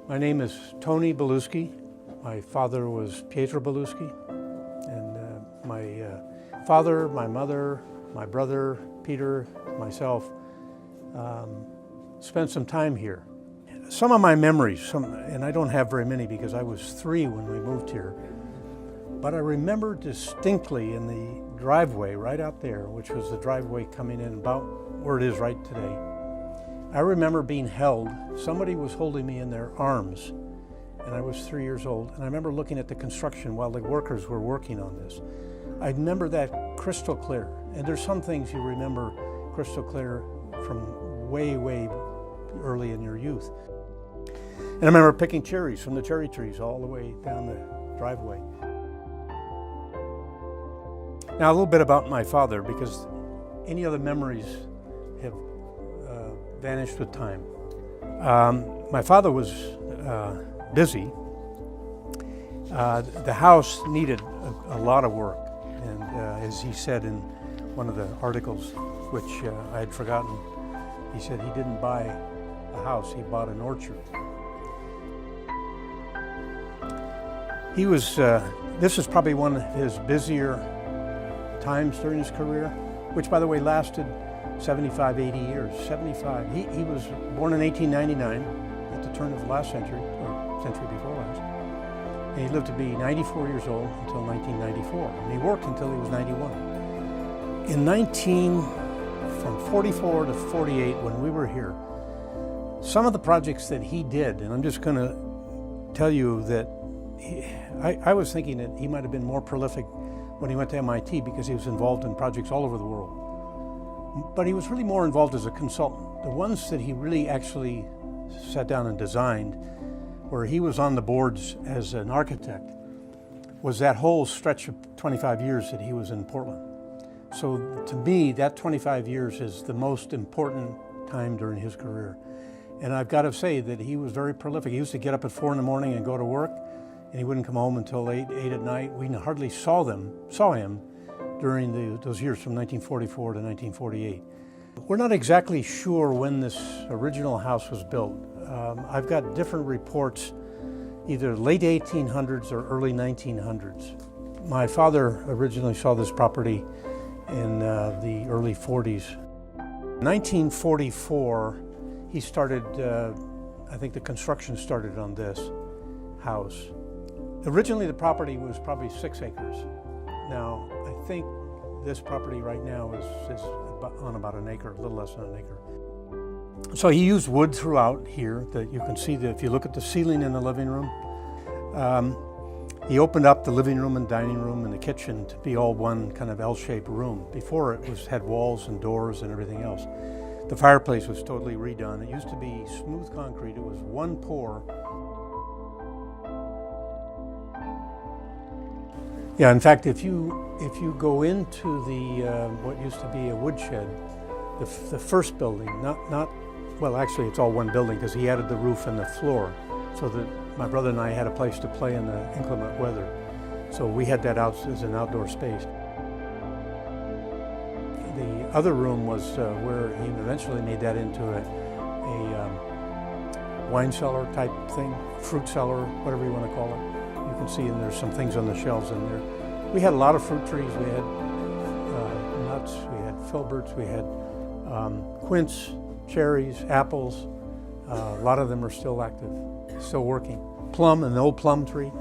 My name is Tony Belluschi. My father was Pietro Belluschi, and my father, my mother, my brother, Peter, myself spent some time here. Some of my memories, and I don't have very many because I was 3 when we moved here, but I remember distinctly in the driveway right out there, which was the driveway coming in about where it is right today. I remember being held. Somebody was holding me in their arms, and I was 3 years old. And I remember looking at the construction while the workers were working on this. I remember that crystal clear. And there's some things you remember crystal clear from way, way early in your youth. And I remember picking cherries from the cherry trees all the way down the driveway. Now, a little bit about my father, because any other memories have vanished with time. My father was busy. The house needed a lot of work, and as he said in one of the articles, which I had forgotten, he said he didn't buy a house, he bought an orchard. He was, this is probably one of his busier times during his career, which by the way lasted 75, 80 years, 75. He was born in 1899 at the turn of the last century, or century before last. And he lived to be 94 years old until 1994. And he worked until he was 91. From 44 to 48, when we were here, some of the projects that he did, and I'm just going to tell you that I was thinking that he might have been more prolific when he went to MIT because he was involved in projects all over the world. But he was really more involved as a consultant. The ones that he really actually sat down and designed, where he was on the boards as an architect, was that whole stretch of 25 years that he was in Portland. So to me, that 25 years is the most important time during his career. And I've got to say that he was very prolific. He used to get up at 4 in the morning and go to work, and he wouldn't come home until 8 at night. We hardly saw him during those years from 1944 to 1948. We're not exactly sure when this original house was built. I've got different reports, either late 1800s or early 1900s. My father originally saw this property in the early 40s. In 1944, he started, I think the construction started on this house. Originally, the property was probably 6 acres. Now, I think this property right now is on about an acre, a little less than an acre. So he used wood throughout here. That you can see that if you look at the ceiling in the living room. He opened up the living room and dining room and the kitchen to be all one kind of L-shaped room. Before it had walls and doors and everything else. The fireplace was totally redone. It used to be smooth concrete. It was one pour. Yeah, in fact, if you go into the what used to be a woodshed, the first building, well, actually it's all one building because he added the roof and the floor, so that my brother and I had a place to play in the inclement weather. So we had that out as an outdoor space. The other room was where he eventually made that into a wine cellar type thing, fruit cellar, whatever you want to call it. You can see, and there's some things on the shelves in there. We had a lot of fruit trees. We had nuts, we had filberts, we had quince, cherries, apples. A lot of them are still active, still working. Plum, an old plum tree.